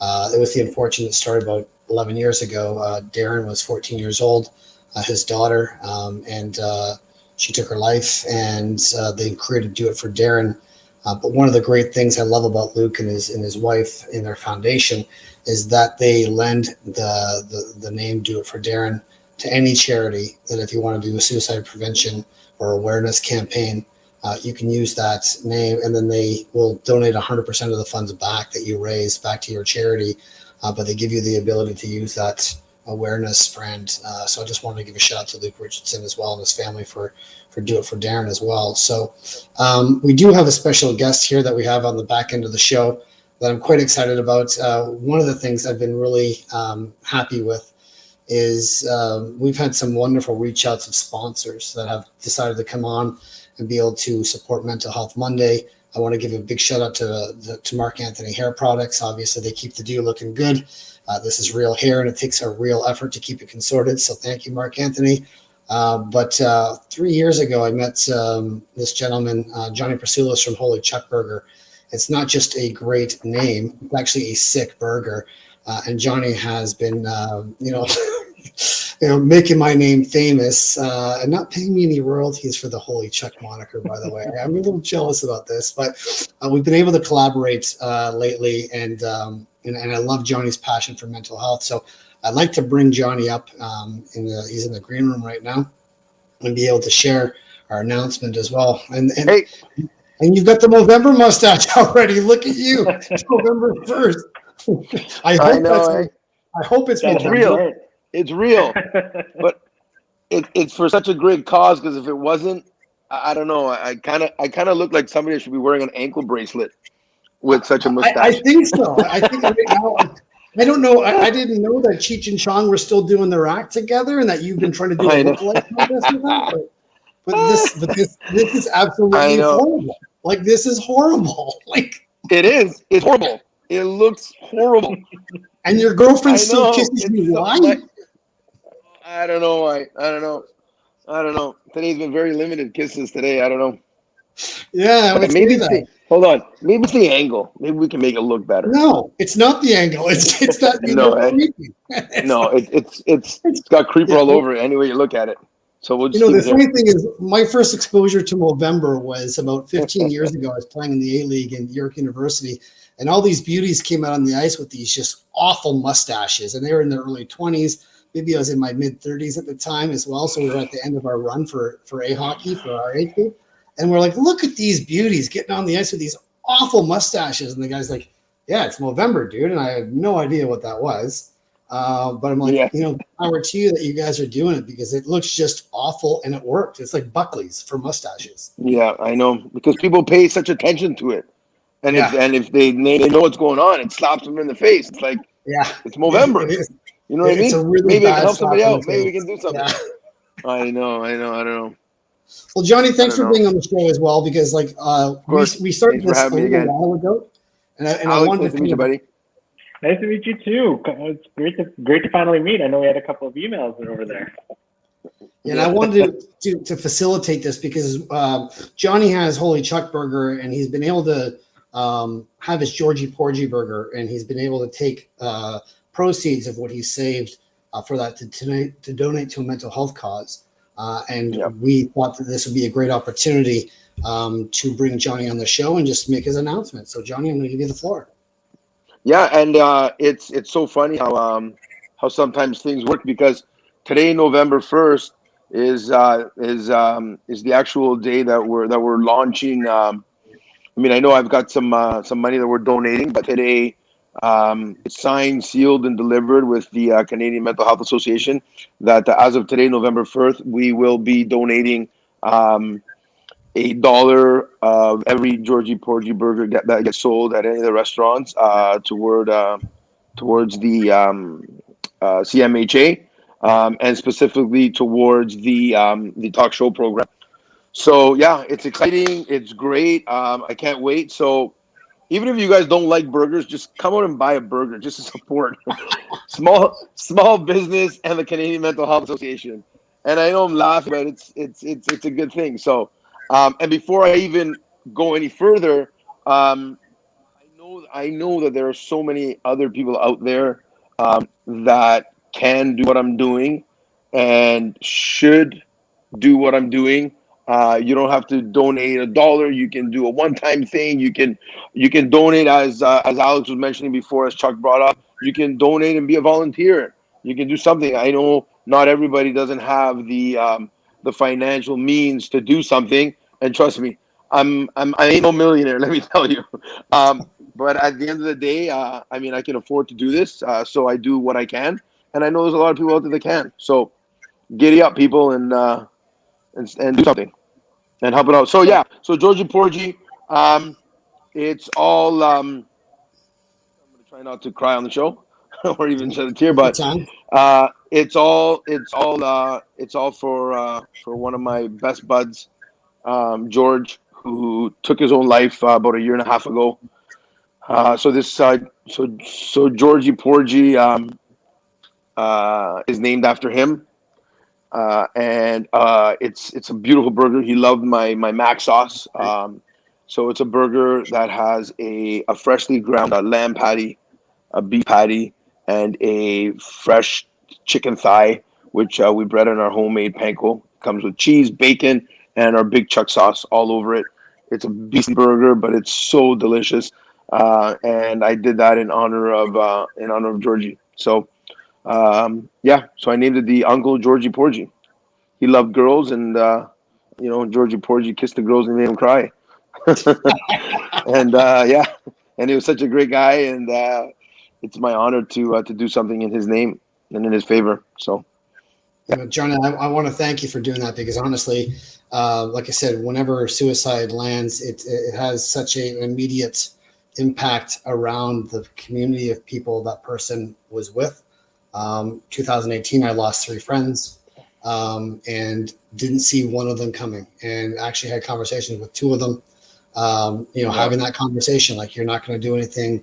It was the unfortunate story about 11 years ago. Darren was 14 years old, his daughter, and she took her life, and they created Do It for Darren. But one of the great things I love about Luke and his wife in their foundation is that they lend the name Do It for Darren to any charity that, if you want to do a suicide prevention or awareness campaign, you can use that name, and then they will donate 100% of the funds back that you raise back to your charity. But they give you the ability to use that awareness brand. So I just wanted to give a shout out to Luke Richardson as well and his family for Do It for Darren as well. So we do have a special guest here that we have on the back end of the show that I'm quite excited about. One of the things I've been really happy with is we've had some wonderful reach outs of sponsors that have decided to come on and be able to support Mental Health Monday. I want to give a big shout out to Mark Anthony Hair Products. Obviously, they keep the dew looking good. This is real hair, and it takes a real effort to keep it consorted. So thank you, Mark Anthony. But 3 years ago, I met this gentleman, Johnny Pursulis from Holy Chuck Burger. It's not just a great name; it's actually a sick burger. And Johnny has been, making my name famous, and not paying me any royalties for the Holy Chuck moniker, by the way. I'm a little jealous about this, but we've been able to collaborate lately, and I love Johnny's passion for mental health. So I'd like to bring Johnny up. He's in the green room right now, and be able to share our announcement as well. And hey. And you've got the Movember mustache already. Look at you, November 1st. I hope it's real. It's real, but it's for such a great cause. Because if it wasn't, I don't know. I kind of look like somebody that should be wearing an ankle bracelet with such a mustache. I think so. I think right now. I don't know. I didn't know that Cheech and Chong were still doing their act together, and that you've been trying to do a look-alike contest with them. But this is absolutely horrible. Like, this is horrible. Like, it is. It's horrible. It looks horrible. And your girlfriend still kisses you. Why? I don't know why. I don't know. Today's been very limited kisses today. I don't know. Yeah, maybe hold on. Maybe it's the angle. Maybe we can make it look better. No, it's not the angle. It's that it's got creeper all over it. Any way you look at it. So we'll just the funny thing is, my first exposure to Movember was about 15 years ago. I was playing in the A-League in York University, and all these beauties came out on the ice with these just awful mustaches, and they were in their early 20s. Maybe I was in my mid-30s at the time as well, so we were at the end of our run for A-hockey, for our A-team, and we're like, look at these beauties getting on the ice with these awful mustaches, and the guy's like, yeah, it's November, dude. And I had no idea what that was. But I'm like, Yeah. power to you that you guys are doing it because it looks just awful and it worked. It's like Buckley's for mustaches. Yeah, I know, because people pay such attention to it. And Yeah. if they know what's going on, it slaps them in the face. It's like, Yeah. it's November. It is. You know what I It's mean? a really Maybe I can bad help slap somebody in the out. Maybe we face. can do something. Yeah. I know. I don't know. Well, Johnny, thanks don't for know. being on the show as well, because like we started Thanks for this a having me little again. while ago, and I Alex, wanted nice to meet you, buddy. Nice to meet you too. It's great to finally meet. I know we had a couple of emails over there. and I wanted to facilitate this because Johnny has Holy Chuck Burger, and he's been able to have his Georgie Porgy Burger, and he's been able to take proceeds of what he's saved for that to donate to a mental health cause. We thought that this would be a great opportunity to bring Johnny on the show and just make his announcement. So, Johnny, I'm going to give you the floor. Yeah, and it's so funny how sometimes things work, because today, November 1st, is the actual day that we're launching. I mean, I know I've got some money that we're donating, but today, it's signed, sealed, and delivered with the Canadian Mental Health Association that as of today, November 1st, we will be donating $1 of every Georgie Porgy burger that gets sold at any of the restaurants towards the CMHA, and specifically towards the talk show program. So yeah, it's exciting. It's great. I can't wait. So even if you guys don't like burgers, just come out and buy a burger just to support small business and the Canadian Mental Health Association. And I know I'm laughing, but it's a good thing. So, and before I even go any further, I know that there are so many other people out there that can do what I'm doing and should do what I'm doing. You don't have to donate $1. You can do a one-time thing. You can donate as Alex was mentioning before, as Chuck brought up. You can donate and be a volunteer. You can do something. I know not everybody doesn't have the financial means to do something, and trust me, I ain't no millionaire. Let me tell you. But at the end of the day, I mean, I can afford to do this, so I do what I can, and I know there's a lot of people out there that can. So giddy up, people, and do something and help it out. So yeah, so Georgie Porgy, it's all. I'm gonna try not to cry on the show, or even shed a tear, Good but time. it's all for one of my best buds, George, who took his own life about 1.5 years ago. So Georgie Porgy is named after him. And it's a beautiful burger. He loved my mac sauce. So it's a burger that has a freshly ground lamb patty, a beef patty, and a fresh chicken thigh, which we bread in our homemade panko. Comes with cheese, bacon, and our big chuck sauce all over it. It's a beastly burger, but it's so delicious. And I did that in honor of Georgie. So yeah, so I named it the Uncle Georgie Porgy. He loved girls, and Georgie Porgy kissed the girls and made them cry. And yeah, and he was such a great guy, and it's my honor to do something in his name and in his favor. So, yeah. John, I want to thank you for doing that, because honestly, like I said, whenever suicide lands, it has such an immediate impact around the community of people that person was with. 2018, I lost 3 friends, and didn't see one of them coming, and actually had conversations with 2 of them. Having that conversation, like, you're not going to do anything,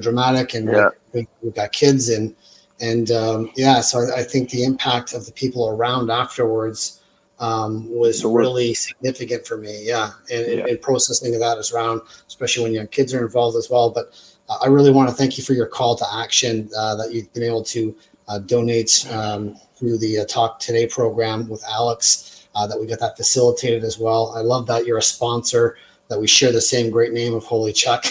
dramatic, and we've got kids, and so I think the impact of the people around afterwards was really significant for me. And processing of that is around, especially when young kids are involved as well. But I really want to thank you for your call to action, that you've been able to donate through the Talk Today program with Alex, that we got that facilitated as well. I love that you're a sponsor, that we share the same great name of Holy Chuck.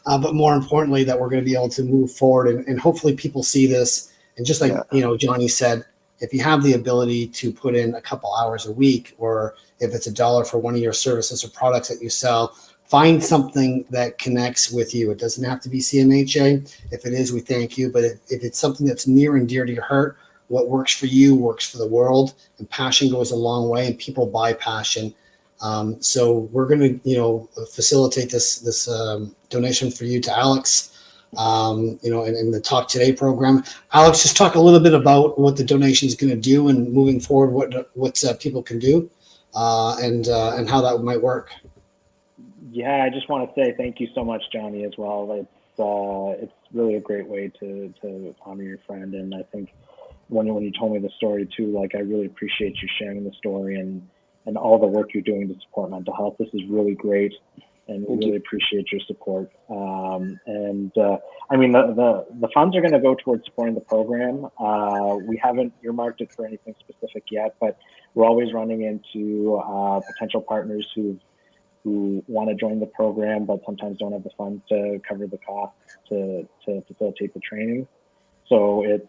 But more importantly, that we're going to be able to move forward, and hopefully people see this. And just like, Johnny said, if you have the ability to put in a couple hours a week, or if it's $1 for one of your services or products that you sell, find something that connects with you. It doesn't have to be CMHA. If it is, we thank you. But if it's something that's near and dear to your heart, what works for you works for the world, and passion goes a long way, and people buy passion. So we're going to, facilitate this donation for you to Alex, in the Talk Today program. Alex, just talk a little bit about what the donation is going to do and moving forward, what people can do, and how that might work. Yeah, I just want to say thank you so much, Johnny, as well. It's really a great way to honor your friend, and I think when you told me the story too, like, I really appreciate you sharing the story and all the work you're doing to support mental health. This is really great, and we really appreciate your support. I mean, the funds are going to go towards supporting the program. We haven't earmarked it for anything specific yet, but we're always running into potential partners who want to join the program, but sometimes don't have the funds to cover the costs to facilitate the training. So it's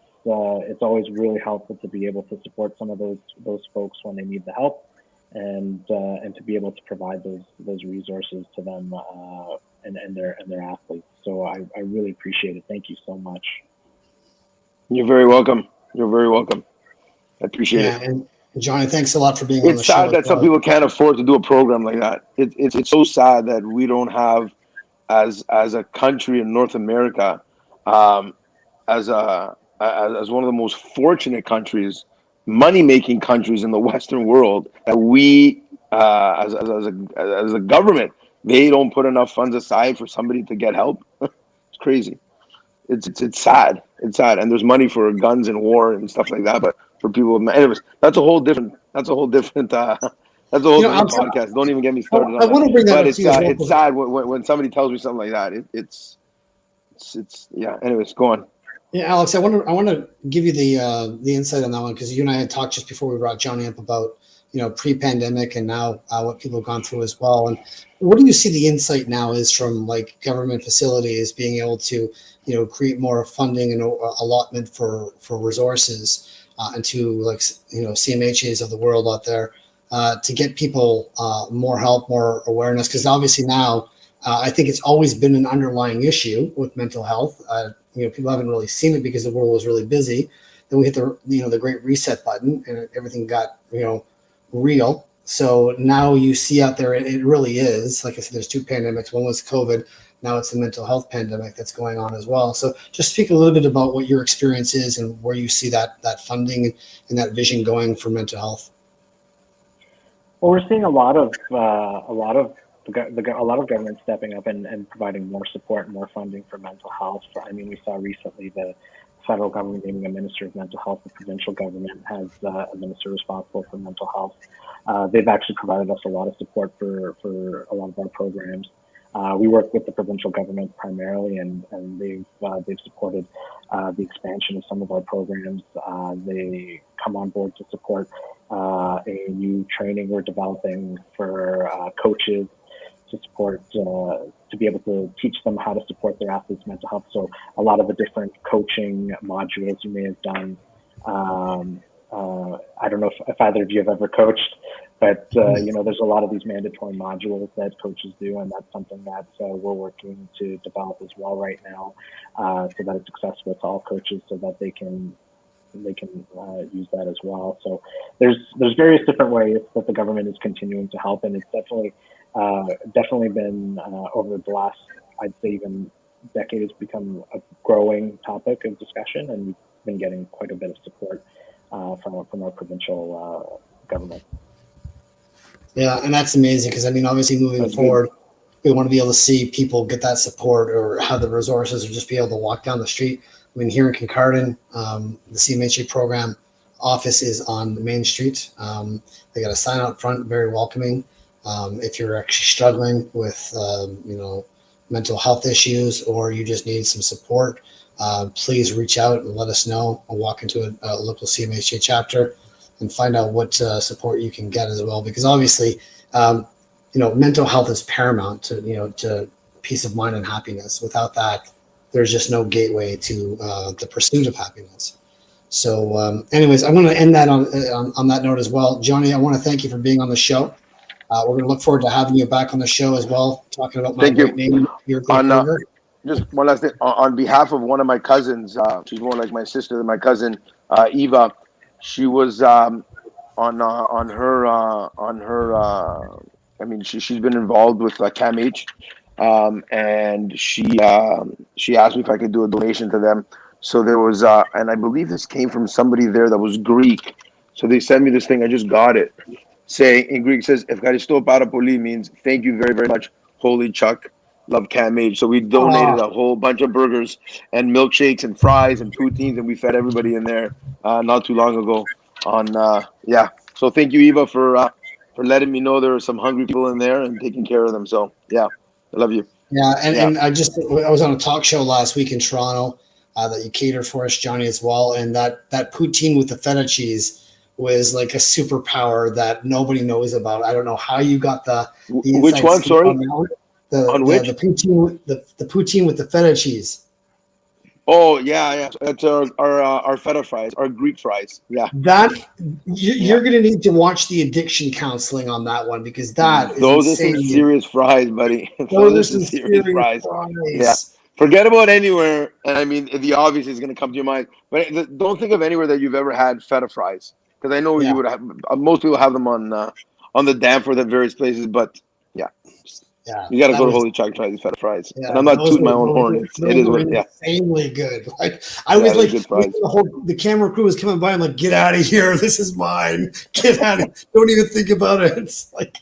always really helpful to be able to support some of those folks when they need the help, and to be able to provide those resources to them and their athletes. So I really appreciate it. Thank you so much. You're very welcome. You're very welcome. I appreciate it. And Johnny, thanks a lot for being on the It's show. sad that some people can't afford to do a program like that. It's so sad that we don't have, as a country in North America, as one of the most fortunate countries, money-making countries in the Western world, that we, as a government, they don't put enough funds aside for somebody to get help. It's crazy. It's sad. It's sad. And there's money for guns and war and stuff like that, but for people, anyways, that's a whole different podcast. Don't even get me started on I want to bring that but up to you as well. it's sad when somebody tells me something like that. It's yeah. Anyways, go on. Yeah, Alex, I want to give you the insight on that one, because you and I had talked just before we brought Johnny up about pre-pandemic and now what people have gone through as well. And what do you see the insight now is from like government facilities being able to create more funding and allotment for resources and to CMHAs of the world out there to get people more help, more awareness, because obviously now I think it's always been an underlying issue with mental health. People haven't really seen it because the world was really busy. Then we hit the great reset button and everything got real. So now you see out there, it really is, like I said, there's two pandemics. One was COVID. Now it's the mental health pandemic that's going on as well. So just speak a little bit about what your experience is and where you see that funding and that vision going for mental health. Well, we're seeing a lot of government stepping up and providing more support and more funding for mental health. We saw recently the federal government naming a minister of mental health. The provincial government has a minister responsible for mental health. They've actually provided us a lot of support for a lot of our programs. We work with the provincial government primarily, and they've supported the expansion of some of our programs. They come on board to support a new training we're developing for coaches to support, to be able to teach them how to support their athletes' mental health. So a lot of the different coaching modules you may have done. I don't know if either of you have ever coached, but there's a lot of these mandatory modules that coaches do, and that's something that we're working to develop as well right now, so that it's accessible to all coaches, so that they can use that as well. So there's various different ways that the government is continuing to help, and it's definitely been over the last, I'd say even decade, it's become a growing topic of discussion, and we've been getting quite a bit of support from our provincial government. Yeah, and that's amazing, because obviously moving forward, we want to be able to see people get that support or have the resources, or just be able to walk down the street. Here in Kincardine, the CMHA program office is on the main street. They got a sign out front, very welcoming. If you're actually struggling with, mental health issues, or you just need some support, please reach out and let us know. I'll walk into a local CMHA chapter and find out what support you can get as well. Because obviously, mental health is paramount to peace of mind and happiness. Without that, there's just no gateway to the pursuit of happiness. So anyways, I'm going to end that on that note as well. Johnny, I want to thank you for being on the show. We're going to look forward to having you back on the show as well, talking about my Thank you. great name, your great On burger. just one last thing, on behalf of one of my cousins, she's more like my sister than my cousin, Eva. She was on her I mean, she's been involved with CAMH, and she asked me if I could do a donation to them. So there was and I believe this came from somebody there that was Greek. So they sent me this thing. I just got it. Saying in Greek says "Ευχαριστώ πάρα πολύ" means thank you very very much, Holy Chuck. Love CAMH. So we donated a whole bunch of burgers and milkshakes and fries and poutines, and we fed everybody in there not too long ago. Yeah. So thank you, Eva, for letting me know there were some hungry people in there and taking care of them. So yeah, I love you. Yeah, and I was on a talk show last week in Toronto that you catered for us, Johnny, as well, and that poutine with the feta cheese was like a superpower that nobody knows about. I don't know how you got the which one? Sorry, on which? The poutine with the feta cheese. Oh yeah. That's our feta fries, our Greek fries. Yeah. That you're going to need to watch the addiction counseling on that one, because that those is insane. are some serious fries, buddy. Those are some serious fries. Yeah. Forget about anywhere, and I mean the obvious is going to come to your mind, but don't think of anywhere that you've ever had feta fries, because I know you would have. Most people have them on the Danforth at various places, but yeah. You got to go to Holy Chuck and try these feta fries. Yeah, and I'm not tooting my own horn. It is what, insanely good. Like I was like, the camera crew was coming by. I'm like, get out of here. This is mine. Get out of Don't even think about it. It's like,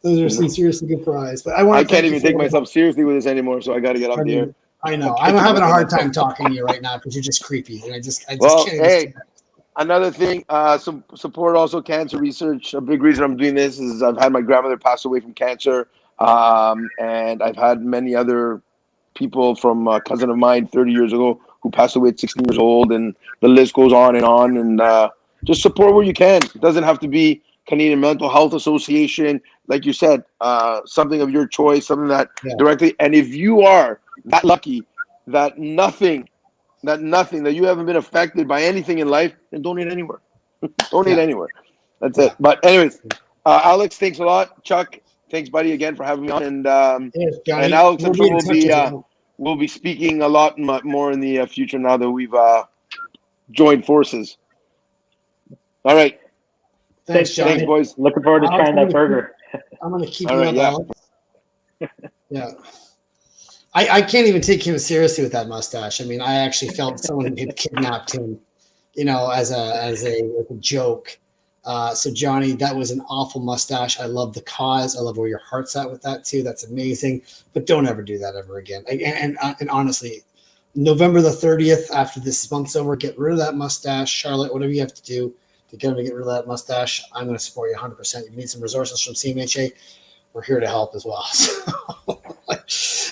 those are some seriously good fries. But I can't even take myself seriously with this anymore, so I got to get up here. I know. I'm having a hard time talking to you right now because you're just creepy, and I just can't. Hey, another thing, support also cancer research. A big reason I'm doing this is I've had my grandmother pass away from cancer. And I've had many other people from a cousin of mine 30 years ago who passed away at 16 years old, and the list goes on. And just support where you can. It doesn't have to be Canadian Mental Health Association, like you said, something of your choice, something that directly. And if you are that lucky that you haven't been affected by anything in life, then donate anywhere. Donate anywhere. That's it. But anyways, Alex, thanks a lot. Chuck, thanks, buddy, again for having me on. And Alex, I'm sure we'll be speaking a lot more in the future now that we've joined forces. All right. Thanks, Johnny. Thanks, boys. Looking forward to trying that burger. I'm going to keep you up, Alex. Yeah. I can't even take him seriously with that mustache. I mean, I actually felt someone had kidnapped him, as a joke. So Johnny, that was an awful mustache. I love the cause. I love where your heart's at with that too. That's amazing. But don't ever do that ever again. And honestly, November the 30th, after this month's over, get rid of that mustache. Charlotte, whatever you have to do to get rid of that mustache, I'm going to support you 100%. If you need some resources from CMHA, we're here to help as well.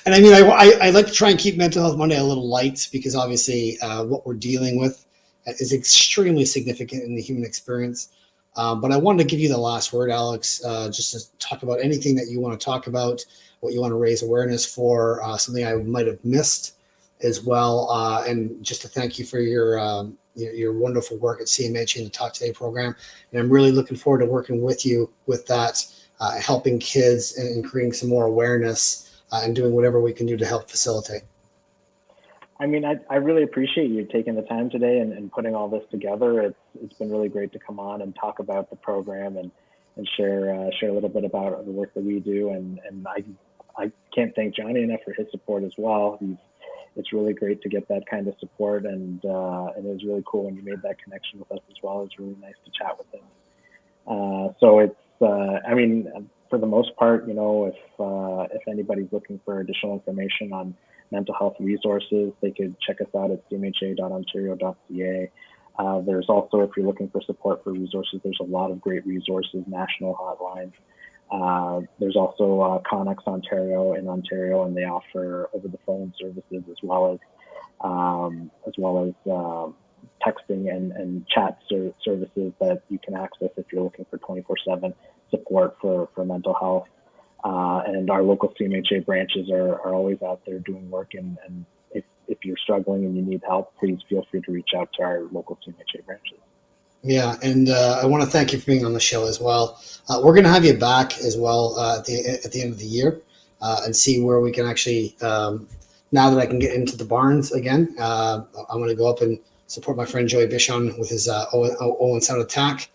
And I mean, I like to try and keep Mental Health Monday a little light, because obviously what we're dealing with is extremely significant in the human experience. But I wanted to give you the last word, Alex, just to talk about anything that you want to talk about, what you want to raise awareness for, something I might have missed as well, and just to thank you for your wonderful work at CMHA and the Talk Today program. And I'm really looking forward to working with you with that, helping kids and creating some more awareness and doing whatever we can do to help facilitate. I mean, I really appreciate you taking the time today and putting all this together. It's been really great to come on and talk about the program and share a little bit about the work that we do. And I can't thank Johnny enough for his support as well. It's really great to get that kind of support, and it was really cool when you made that connection with us as well. It's really nice to chat with him. So it's I mean, for the most part, if anybody's looking for additional information on mental health resources, they could check us out at cmha.ontario.ca. There's also, if you're looking for support for resources, there's a lot of great resources, national hotlines. There's also Connex Ontario in Ontario, and they offer over-the-phone services as well as texting and chat services that you can access if you're looking for 24/7 support for mental health. And our local CMHA branches are always out there doing work. And if you're struggling and you need help, please feel free to reach out to our local CMHA branches. Yeah, and I want to thank you for being on the show as well. We're going to have you back as well at the end of the year and see where we can actually. Now that I can get into the barns again, I'm going to go up and support my friend Joey Bichon with his Owen Sound Attack.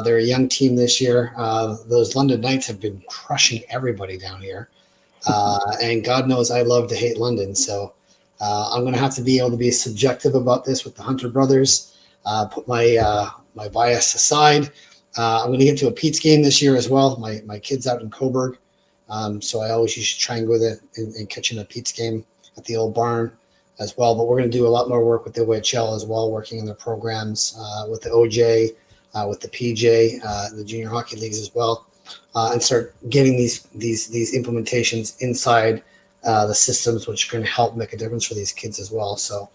They're a young team this year. Those London Knights have been crushing everybody down here, and God knows I love to hate London. So I'm going to have to be able to be subjective about this with the Hunter brothers. Put my bias aside. I'm going to get to a Pete's game this year as well. My kid's out in Coburg, so I always usually try and go there and catching a Pete's game at the old barn as well. But we're going to do a lot more work with the OHL as well, working in their programs with the OJ, with the PJ, the junior hockey leagues as well, and start getting these implementations inside the systems, which are going to help make a difference for these kids as well. So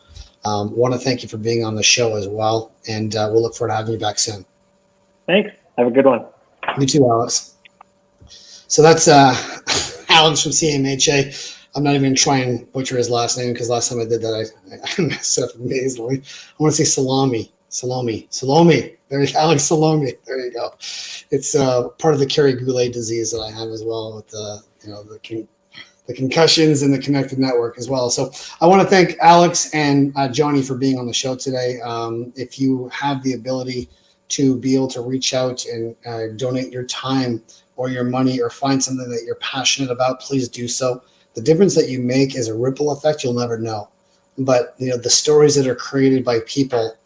want to thank you for being on the show as well, and we'll look forward to having you back soon. Thanks. Have a good one. You too, Alex. So that's Alex from CMHA. I'm not even trying to butcher his last name because last time I did that, I messed it up amazingly. I want to say Salomie. There, Alex Salomie. There you go. It's part of the Kerry Goulet disease that I have as well with the concussions and the connected network as well. So I want to thank Alex and Johnny for being on the show today. If you have the ability to be able to reach out and donate your time or your money or find something that you're passionate about, please do so. The difference that you make is a ripple effect you'll never know. But the stories that are created by people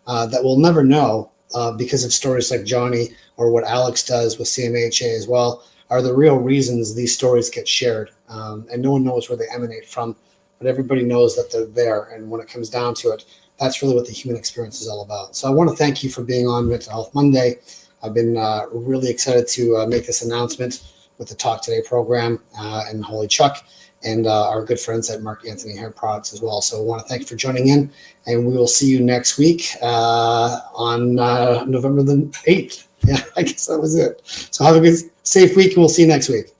that we'll never know because of stories like Johnny or what Alex does with CMHA as well are the real reasons these stories get shared. And no one knows where they emanate from, but everybody knows that they're there. And when it comes down to it, that's really what the human experience is all about. So I want to thank you for being on Mental Health Monday. I've been really excited to make this announcement with the Talk Today program and Holy Chuck and our good friends at Mark Anthony Hair Products as well. So I want to thank you for joining in, and we will see you next week on November the 8th. Yeah, I guess that was it. So have a good, safe week, and we'll see you next week.